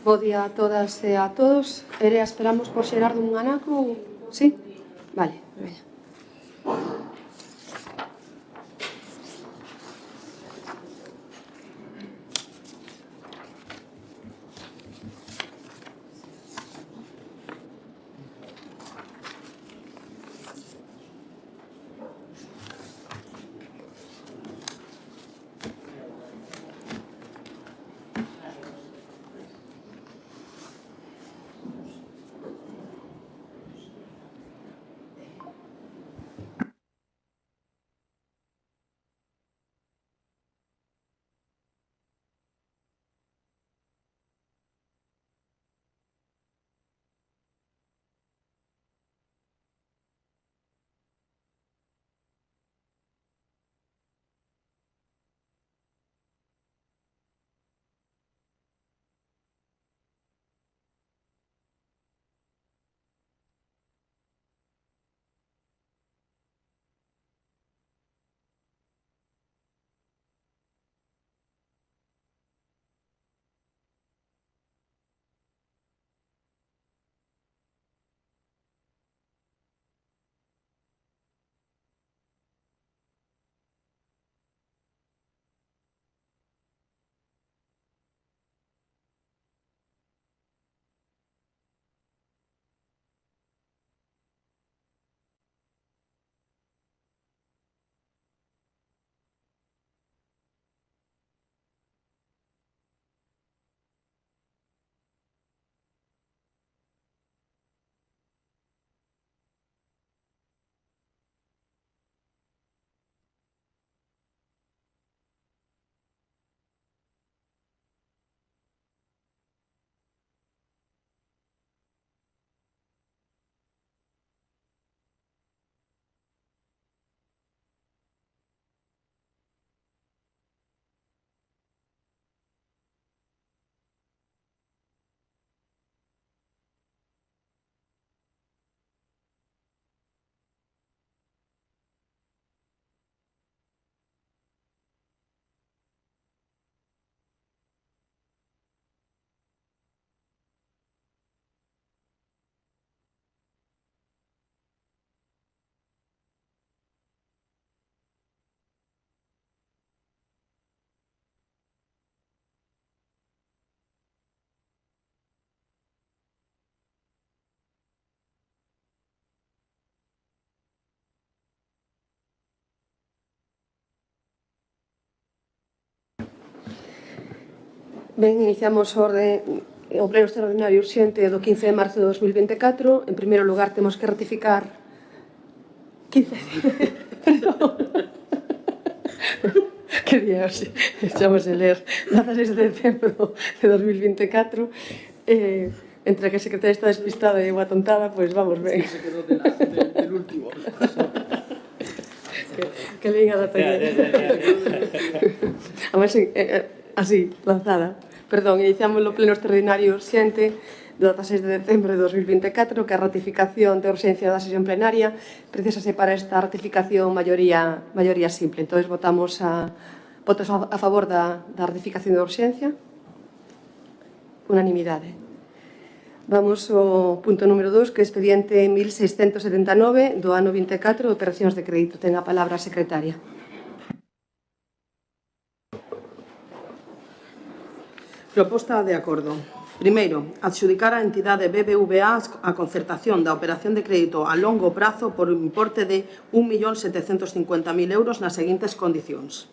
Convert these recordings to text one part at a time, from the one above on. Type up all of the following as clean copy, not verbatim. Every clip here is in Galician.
Bo día a todas e a todos. Erea, esperamos por Xerardo Munganaco? Sí? Vale, veña. Ben, iniciamos o pleno extraordinario urxente do 15 de marzo de 2024. En primeiro lugar, temos que ratificar 15 perdón que día hoxe estamos a ler 16 de decembro de 2024. Entre que a secretaria está despistada e eu atontada, pois vamos ben. Se quedó del último. Que liga da talla. Así, lanzada. Perdón, iniciamos o pleno extraordinario urxente do 16 de decembro de 2024, que a ratificación de urxencia da sesión plenaria precisase para esta ratificación maioría simple. Entón, votamos votos a favor da ratificación de urxencia. Unanimidade. Vamos ao punto número 2, que é expediente 1679 do ano 24 de operacións de crédito. Ten a palabra a secretaria. Proposta de acordo. Primeiro, adxudicar á entidade BBVA a concertación da operación de crédito a longo prazo por un importe de 1.750.000 euros nas seguintes condicións.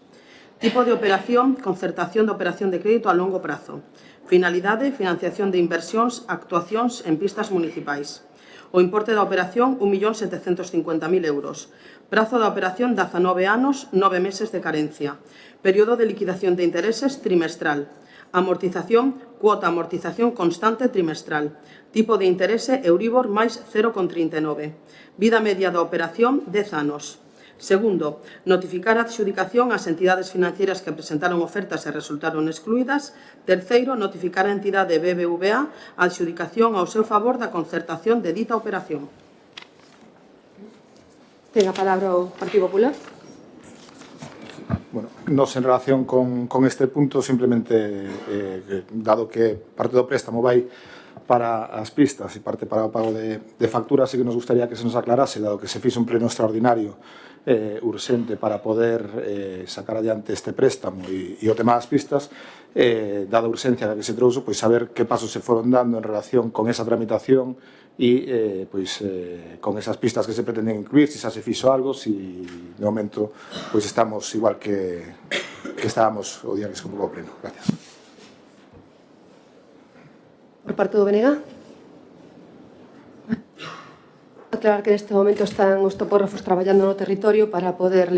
Tipo de operación, concertación de operación de crédito a longo prazo. Finalidade, financiación de inversións, actuacións en pistas municipais. O importe da operación, 1.750.000 euros. Prazo da operación, 19 anos, 9 meses de carencia. Período de liquidación de intereses, trimestral. Amortización, cuota amortización constante trimestral. Tipo de interese, Euribor máis 0,39. Vida media da operación, 10 anos. Segundo, notificar a adxudicación ás entidades financieras que presentaron ofertas e resultaron excluídas. Terceiro, notificar a entidade BBVA a adxudicación ao seu favor da concertación de dita operación. Ten a palabra o Partido Popular. Bueno, nos en relación con este punto, simplemente, dado que parte do préstamo vai para as pistas e parte para o pago de facturas, sí que nos gustaría que se nos aclarase, dado que se fixe un pleno extraordinario urxente para poder sacar adiante este préstamo e o tema das pistas, dada a urxencia da que se trouxo, pois saber que pasos se foron dando en relación con esa tramitación e con esas pistas que se pretenden incluir, se xa se fixo algo, se de momento pois estamos igual que estábamos o día que se convocou o pleno. Gracias. Por parte do BNG. Aclarar que neste momento están os topógrafos traballando no territorio para poder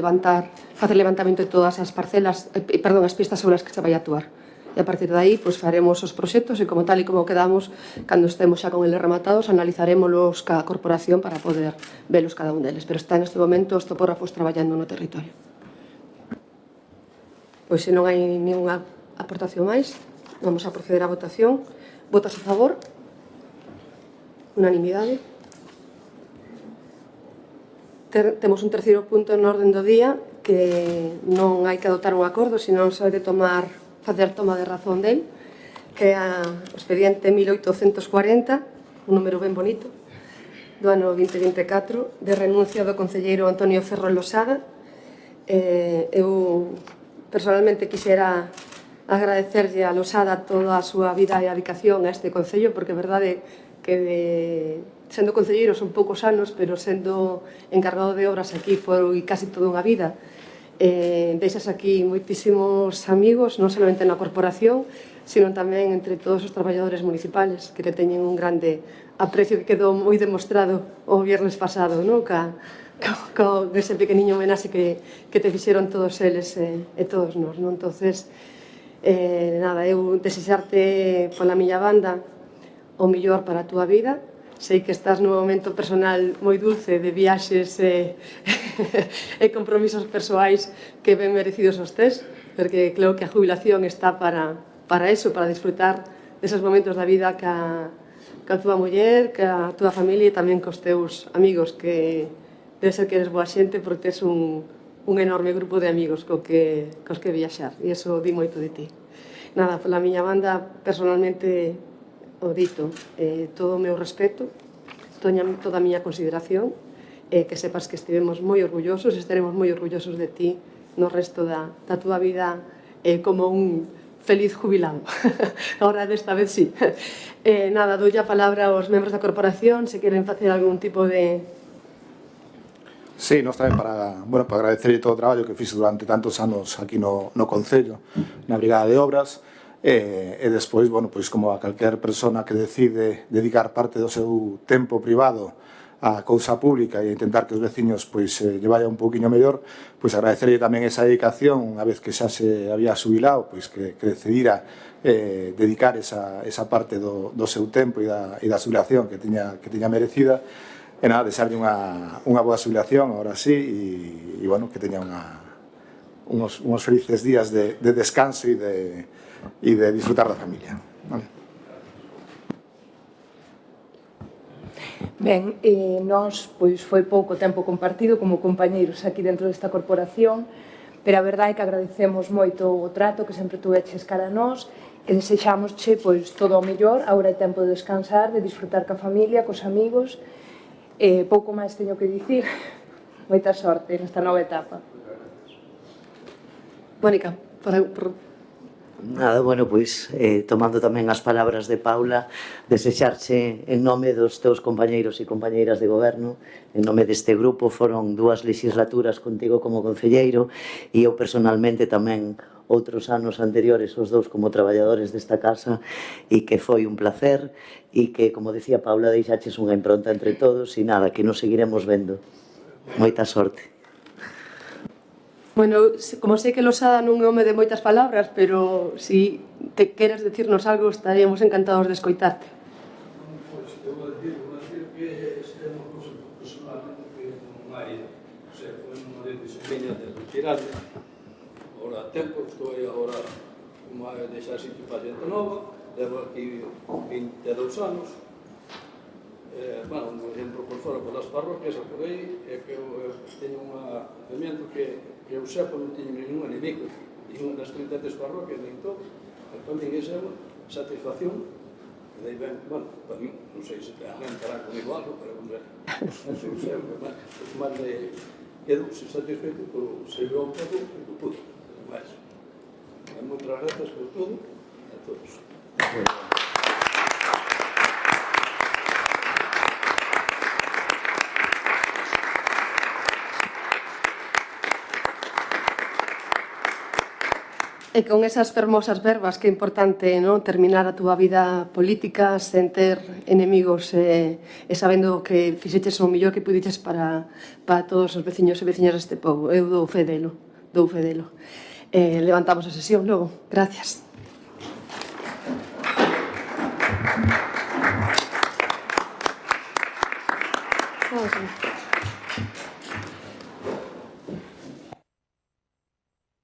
facer levantamento de todas as parcelas, as pistas sobre as que se vai actuar. E a partir de aí, pois, faremos os proxectos e como tal e como quedamos, cando estemos xa con eles rematados, analizarémolos ca corporación para poder velos cada un deles. Pero está neste momento os topógrafos traballando no territorio. Pois se non hai ninguna aportación máis, vamos a proceder á votación. Votos a favor? Unanimidade. Temos un terceiro punto en orden do día que non hai que adoptar un acordo, senón se hai de facer toma de razón del, que é o expediente 1840, un número ben bonito, do ano 2024, de renuncia do concelleiro Antonio Ferro Losada. Eu personalmente quixera agradecerlle a Losada toda a súa vida e dedicación a este concello, porque é verdade que sendo concelleiro son poucos anos, pero sendo encargado de obras aquí foi casi toda unha vida. Deixas aquí moitísimos amigos, non solamente na corporación, sino tamén entre todos os traballadores municipales, que te teñen un grande aprecio que quedou moi demostrado o viernes pasado, non? Con ese pequeniño homenaxe que te fixeron todos eles e todos nós, non? Entonces, nada, eu desexarte pola miña banda o millor para a túa vida. Sei que estás nun momento personal moi dulce de viaxes e compromisos persoais que ben merecidos os tes, porque creo que a jubilación está para eso, para disfrutar deses momentos da vida ca túa muller, ca túa familia e tamén cos teus amigos, que debe ser que eres boa xente porque tes un enorme grupo de amigos cos que viaxar, e iso di moito de ti. Nada, pola miña banda, personalmente, o dito, todo o meu respeto, toda a miña consideración, que sepas que estivemos moi orgullosos, estaremos moi orgullosos de ti no resto da túa vida como un feliz jubilado. Ahora desta vez sí. Nada, dou a palabra aos membros da corporación, se queren facer algún tipo de... Sí, nos tamén para agradecerlle todo o traballo que fixe durante tantos anos aquí no Concello, na Brigada de Obras, e despois, pois como a calquer persona que decide dedicar parte do seu tempo privado a cousa pública e intentar que os veciños pois lle vaya un pouquiño mellor, pois agradecerlle tamén esa dedicación, unha vez que xa se había xubilado, pois que decidira dedicar esa parte do seu tempo e da xubilación que tiña merecida. E nada, desearlle unha boa xubilación, agora sí, e que teña unos felices días de descanso e de disfrutar da familia. Vale. Ben, nós, pois, foi pouco tempo compartido como compañeiros aquí dentro desta corporación, pero a verdade é que agradecemos moito o trato que sempre tuveches cara a nós e desexámosche, pois, todo o mellor, agora é tempo de descansar, de disfrutar ca familia, cos amigos, e pouco máis teño que dicir. Moita sorte nesta nova etapa. Mónica, Nada, pois, tomando tamén as palabras de Paula, desexarche en nome dos teus compañeiros e compañeiras de goberno, en nome deste grupo, foron 2 legislaturas contigo como concelleiro e eu personalmente tamén outros anos anteriores, os 2 como traballadores desta casa, e que foi un placer e que, como decía Paula, deixaches unha impronta entre todos e nada, que nos seguiremos vendo. Moita sorte. Bueno, como sei que Losada non é home de moitas palabras, pero se te queres decirnos algo, estaríamos encantados de escoitarte. Pois, eu vou dicir que este é unha cousa personalmente que non hai, o sea, foi unha decisión miña de retirarme. Agora, a tempo, estou aí agora, como a deixar sitio para xente nova, levo aquí 22 anos, bueno, un exemplo por fora polas parroquias, por aí, é que eu teño un argumento que eu sepa non teño ningún enemigo, ninguna das 33 parroquias, nin todo, e para mí esa é unha satisfacción, e daí ben, bueno, para mí, non sei se alguén estará comigo algo, pero non sei, eu sei, máis me quedo satisfeito por servir un pouco e do puto, máis. Moitas grazas por todo, a todos. E con esas fermosas verbas, que é importante, non, terminar a túa vida política sen ter enemigos e sabendo que fixeches o mellor que pudiches para todos os veciños e veciñas deste pobo. Eu dou fe delo. Levantamos a sesión logo. Gracias. Vamos a ver.